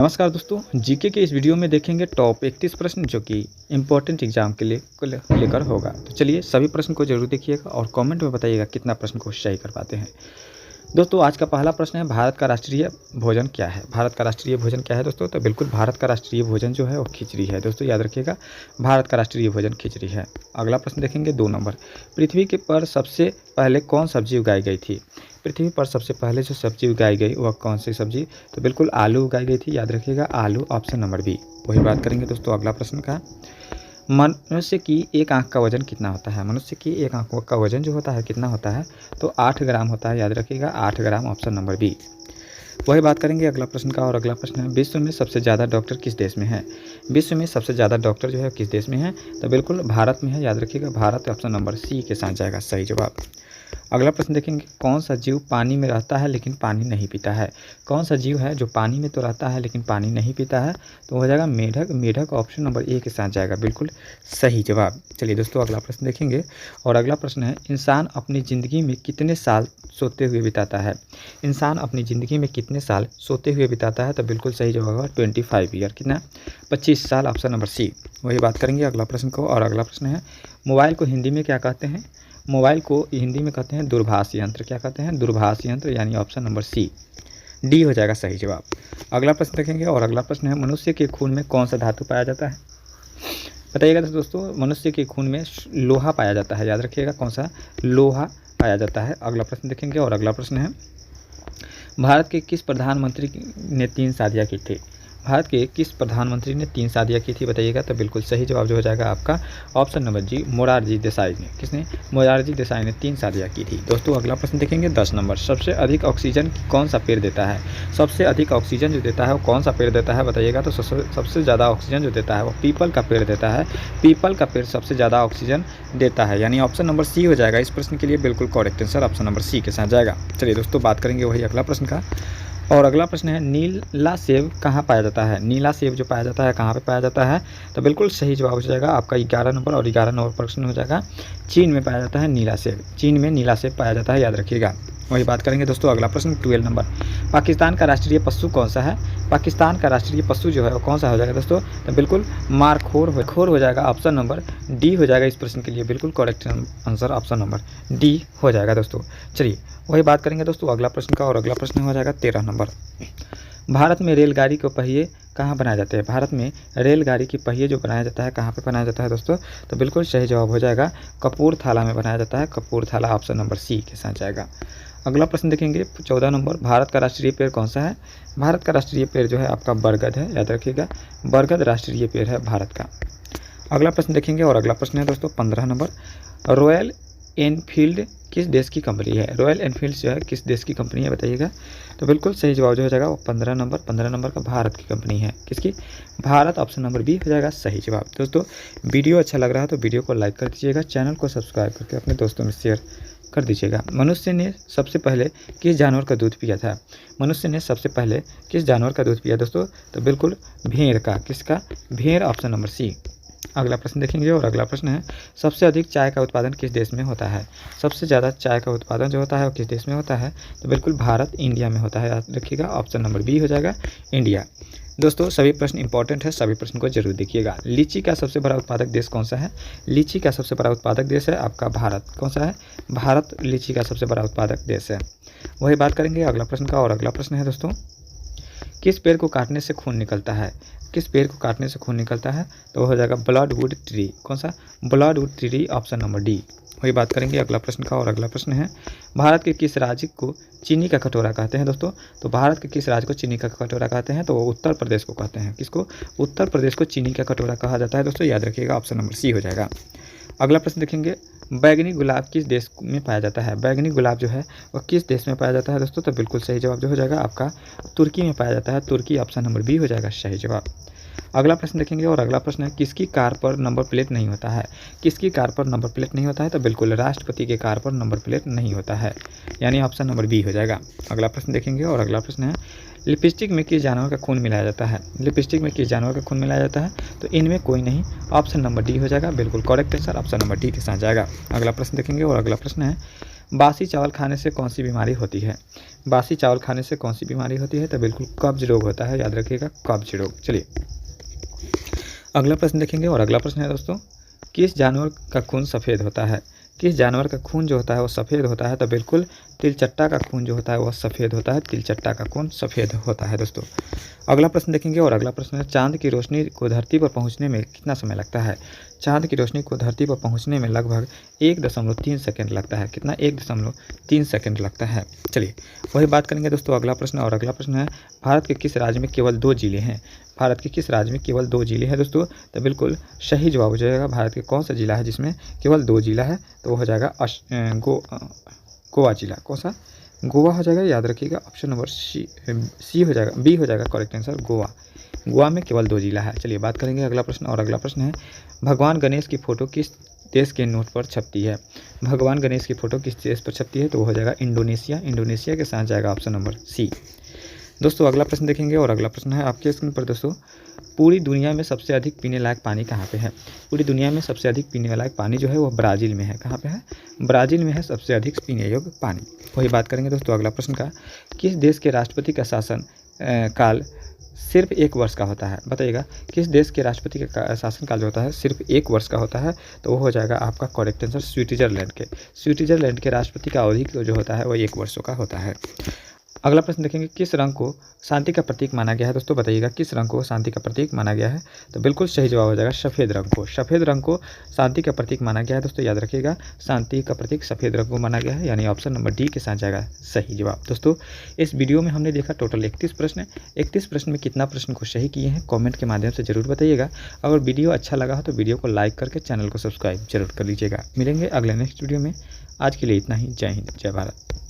नमस्कार दोस्तों, जीके के इस वीडियो में देखेंगे टॉप 31 प्रश्न जो कि इम्पोर्टेंट एग्जाम के लिए को लेकर होगा। तो चलिए सभी प्रश्न को जरूर देखिएगा और कमेंट में बताइएगा कितना प्रश्न को सही कर पाते हैं। दोस्तों आज का पहला प्रश्न है, भारत का राष्ट्रीय भोजन क्या है? भारत का राष्ट्रीय भोजन क्या है दोस्तों? तो बिल्कुल भारत का राष्ट्रीय भोजन जो है वो खिचड़ी है। दोस्तों याद रखिएगा, भारत का राष्ट्रीय भोजन खिचड़ी है। अगला प्रश्न देखेंगे 2 नंबर, पृथ्वी के पर सबसे पहले कौन सब्जी उगाई गई थी? पृथ्वी पर सबसे पहले जो सब्जी उगाई गई वह कौन सी सब्जी? तो बिल्कुल आलू उगाई गई थी। याद रखिएगा आलू, ऑप्शन नंबर बी। वही बात करेंगे दोस्तों अगला प्रश्न का, मनुष्य की एक आंख का वजन कितना होता है? मनुष्य की एक आंख का वजन जो होता है कितना होता है? तो 8 ग्राम होता है। याद रखिएगा 8 ग्राम, ऑप्शन नंबर बी। वही बात करेंगे अगला प्रश्न का, और अगला प्रश्न है, विश्व में सबसे ज़्यादा डॉक्टर किस देश में है? विश्व में सबसे ज़्यादा डॉक्टर जो है किस देश में है? तो बिल्कुल भारत में है। याद रखिएगा भारत, ऑप्शन नंबर सी के साथ जाएगा सही जवाब। अगला प्रश्न देखेंगे, कौन सा जीव पानी में रहता है लेकिन पानी नहीं पीता है? कौन सा जीव है जो पानी में तो रहता है लेकिन पानी नहीं पीता है? तो हो जाएगा मेढक। मेढक ऑप्शन नंबर ए के साथ जाएगा बिल्कुल सही जवाब। चलिए दोस्तों अगला प्रश्न देखेंगे, और अगला प्रश्न है, इंसान अपनी ज़िंदगी में कितने साल सोते हुए बिताता है? इंसान अपनी ज़िंदगी में कितने साल सोते हुए बिताता है? तो बिल्कुल सही जवाब होगा 25 ईयर। कितना? 25 साल, ऑप्शन नंबर सी। वही बात करेंगे अगला प्रश्न को, और अगला प्रश्न है, मोबाइल को हिंदी में क्या कहते हैं? मोबाइल को हिंदी में कहते हैं दूरभाष यंत्र। क्या कहते हैं? दूरभाष यंत्र, यानी ऑप्शन नंबर सी, डी हो जाएगा सही जवाब। अगला प्रश्न देखेंगे, और अगला प्रश्न है, मनुष्य के खून में कौन सा धातु पाया जाता है? बताइएगा दोस्तों, मनुष्य के खून में लोहा पाया जाता है। याद रखिएगा कौन सा? लोहा पाया जाता है। अगला प्रश्न देखेंगे, और अगला प्रश्न है, भारत के किस प्रधानमंत्री ने 3 शादियाँ की थी? भारत के किस प्रधानमंत्री ने 3 शादियाँ की थी? बताइएगा। तो बिल्कुल सही जवाब जो हो जाएगा आपका ऑप्शन नंबर जी, मोरारजी देसाई ने। किसने? मोरारजी देसाई ने 3 शादियाँ की थी। दोस्तों अगला प्रश्न देखेंगे 10 नंबर, सबसे अधिक ऑक्सीजन कौन सा पेड़ देता है? सबसे अधिक ऑक्सीजन जो देता है वो कौन सा पेड़ देता है? बताइएगा। तो सबसे ज़्यादा ऑक्सीजन जो देता है वो पीपल का पेड़ देता है। पीपल का पेड़ सबसे ज़्यादा ऑक्सीजन देता है, यानी ऑप्शन नंबर सी हो जाएगा। इस प्रश्न के लिए बिल्कुल correct answer option number C के साथ जाएगा। चलिए दोस्तों बात करेंगे वही अगला प्रश्न का, और अगला प्रश्न है, नीला सेब कहाँ पाया जाता है? नीला सेब जो पाया जाता है कहाँ पे पाया जाता है? तो बिल्कुल सही जवाब हो जाएगा आपका 11 नंबर, और 11 नंबर प्रश्न हो जाएगा, चीन में पाया जाता है नीला सेब। चीन में नीला सेब पाया जाता है, याद रखिएगा। वही बात करेंगे दोस्तों अगला प्रश्न 12 नंबर, पाकिस्तान का राष्ट्रीय पशु कौन सा है? पाकिस्तान का राष्ट्रीय पशु जो है वो कौन सा हो जाएगा दोस्तों? तो बिल्कुल मारखोर हो जाएगा, ऑप्शन नंबर डी हो जाएगा। इस प्रश्न के लिए बिल्कुल correct answer option number D हो जाएगा दोस्तों। चलिए वही बात करेंगे दोस्तों अगला प्रश्न का, और अगला प्रश्न हो जाएगा 13 नंबर, भारत में रेलगाड़ी के पहिए कहाँ बनाए जाते हैं? भारत में रेलगाड़ी के पहिए जो बनाया जाता है कहाँ पे बनाया जाता है दोस्तों? तो बिल्कुल सही जवाब हो जाएगा कपूरथला में बनाया जाता है। कपूरथला, ऑप्शन नंबर सी के साथ जाएगा। अगला प्रश्न देखेंगे 14 नंबर, भारत का राष्ट्रीय पेड़ कौन सा है? भारत का राष्ट्रीय पेड़ जो है आपका बरगद है। याद रखिएगा बरगद राष्ट्रीय पेड़ है भारत का। अगला प्रश्न देखेंगे, और अगला प्रश्न है दोस्तों 15 नंबर, रॉयल एनफील्ड किस देश की कंपनी है? रॉयल एनफील्ड जो है किस देश की कंपनी है? बताइएगा। तो बिल्कुल सही जवाब जो हो जाएगा वो 15 नंबर का भारत की कंपनी है। किसकी? भारत, ऑप्शन नंबर बी हो जाएगा सही जवाब। दोस्तों वीडियो अच्छा लग रहा है तो वीडियो को लाइक कर दीजिएगा, चैनल को सब्सक्राइब करके अपने दोस्तों में शेयर कर दीजिएगा। मनुष्य ने सबसे पहले किस जानवर का दूध पिया था? मनुष्य ने सबसे पहले किस जानवर का दूध पिया दोस्तों? तो बिल्कुल भेड़ का। किसका? भेड़, ऑप्शन नंबर सी। अगला प्रश्न देखेंगे, और अगला प्रश्न है, सबसे अधिक चाय का उत्पादन किस देश में होता है? सबसे ज़्यादा चाय का उत्पादन जो होता है वो किस देश में होता है? तो बिल्कुल भारत, इंडिया में होता है। याद रखिएगा ऑप्शन नंबर बी हो जाएगा इंडिया। दोस्तों सभी प्रश्न इंपॉर्टेंट है, सभी प्रश्न को जरूर देखिएगा। लीची का सबसे बड़ा उत्पादक देश कौन सा है? लीची का सबसे बड़ा उत्पादक देश है आपका भारत। कौन सा है? भारत लीची का सबसे बड़ा उत्पादक देश है। वही बात करेंगे अगला प्रश्न का, और अगला प्रश्न है दोस्तों, किस पेड़ को काटने से खून निकलता है? किस पेड़ को काटने से खून निकलता है? तो हो जाएगा ब्लडवुड ट्री। कौन सा? ब्लडवुड ट्री, ऑप्शन नंबर डी। वही बात करेंगे अगला प्रश्न का, और अगला प्रश्न है, भारत के किस राज्य को चीनी का कटोरा कहते हैं दोस्तों? तो भारत के किस राज्य को चीनी का कटोरा कहते हैं? तो वो उत्तर प्रदेश को कहते हैं। किसको? उत्तर प्रदेश को चीनी का कटोरा कहा जाता है दोस्तों। याद रखिएगा ऑप्शन नंबर सी हो जाएगा। अगला प्रश्न देखेंगे, बैगनी गुलाब किस देश में पाया जाता है? बैगनी गुलाब जो है वह किस देश में पाया जाता है दोस्तों? तो बिल्कुल सही जवाब जो हो जाएगा आपका तुर्की में पाया जाता है। तुर्की, ऑप्शन नंबर बी हो जाएगा सही जवाब। अगला प्रश्न देखेंगे, और अगला प्रश्न है, किसकी कार पर नंबर प्लेट नहीं होता है? किसकी कार पर नंबर प्लेट नहीं होता है? तो बिल्कुल राष्ट्रपति के कार पर नंबर प्लेट नहीं होता है, यानी ऑप्शन नंबर बी हो जाएगा। अगला प्रश्न देखेंगे, और अगला प्रश्न है, लिपस्टिक में किस जानवर का खून मिलाया जाता है? लिपस्टिक में किस जानवर का खून मिलाया जाता है? तो इनमें कोई नहीं, ऑप्शन नंबर डी हो जाएगा बिल्कुल correct answer, option number D के साथ जाएगा। अगला प्रश्न देखेंगे, और अगला प्रश्न है, बासी चावल खाने से कौन सी बीमारी होती है? बासी चावल खाने से कौन सी बीमारी होती है? तो बिल्कुल कब्ज रोग होता है, याद रखिएगा, कब्ज रोग। चलिए अगला प्रश्न देखेंगे, और अगला प्रश्न है दोस्तों, किस जानवर का खून सफ़ेद होता है? किस जानवर का खून जो होता है वो सफ़ेद होता है? तो बिल्कुल तिलचट्टा का खून जो होता है वह सफ़ेद होता है, तिलचट्टा का खून सफ़ेद होता है दोस्तों। अगला प्रश्न देखेंगे, और अगला प्रश्न है, चांद की रोशनी को धरती पर पहुंचने में कितना समय लगता है? चांद की रोशनी को धरती पर पहुंचने में लगभग 1.3 सेकंड लगता है। कितना? 1.3 सेकंड लगता है। चलिए वही बात करेंगे दोस्तों अगला प्रश्न, और अगला प्रश्न है, भारत के किस राज्य में केवल 2 जिले हैं? भारत के किस राज्य में केवल 2 जिले हैं दोस्तों? तो बिल्कुल सही जवाब हो जाएगा, भारत के कौन सा जिला है जिसमें केवल 2 जिला है? तो वो हो जाएगा गोवा जिला। कौन सा? गोवा हो जाएगा, याद रखिएगा, ऑप्शन नंबर सी हो जाएगा, बी हो जाएगा करेक्ट आंसर, गोवा। गोवा में केवल 2 जिला है। चलिए बात करेंगे अगला प्रश्न, और अगला प्रश्न है, भगवान गणेश की फ़ोटो किस देश के नोट पर छपती है? भगवान गणेश की फ़ोटो किस देश पर छपती है? तो वो हो जाएगा इंडोनेशिया। इंडोनेशिया के साथ जाएगा ऑप्शन नंबर सी। दोस्तों अगला प्रश्न देखेंगे, और अगला प्रश्न है आपके स्क्रीन पर दोस्तों, पूरी दुनिया में सबसे अधिक पीने लायक पानी कहाँ पे है? पूरी दुनिया में सबसे अधिक पीने लायक पानी जो है वो ब्राज़ील में है। कहाँ पे है? ब्राज़ील में है सबसे अधिक पीने योग्य पानी। वही बात करेंगे दोस्तों अगला प्रश्न का, किस देश के राष्ट्रपति का शासन काल सिर्फ 1 वर्ष का होता है? बताइएगा, किस देश के राष्ट्रपति का शासनकाल जो होता है सिर्फ 1 वर्ष का होता है? तो वो हो जाएगा आपका करेक्ट आंसर स्विट्ज़रलैंड के। स्विट्ज़रलैंड के राष्ट्रपति का अवधि जो होता है वो 1 वर्षों का होता है। अगला प्रश्न देखेंगे, किस रंग को शांति का प्रतीक माना गया है? दोस्तों बताइएगा, किस रंग को शांति का प्रतीक माना गया है? तो बिल्कुल सही जवाब हो जाएगा सफ़ेद रंग को। सफ़ेद रंग को शांति का प्रतीक माना गया है दोस्तों, याद रखिएगा, शांति का प्रतीक सफ़ेद रंग को माना गया है, यानी ऑप्शन नंबर डी के साथ जाएगा सही जवाब। दोस्तों इस वीडियो में हमने देखा टोटल 31 प्रश्न है। 31 प्रश्न में कितना प्रश्न को सही किए हैं कॉमेंट के माध्यम से जरूर बताइएगा। अगर वीडियो अच्छा लगा हो तो वीडियो को लाइक करके चैनल को सब्सक्राइब जरूर कर लीजिएगा। मिलेंगे अगले नेक्स्ट वीडियो में। आज के लिए इतना ही। जय हिंद, जय भारत।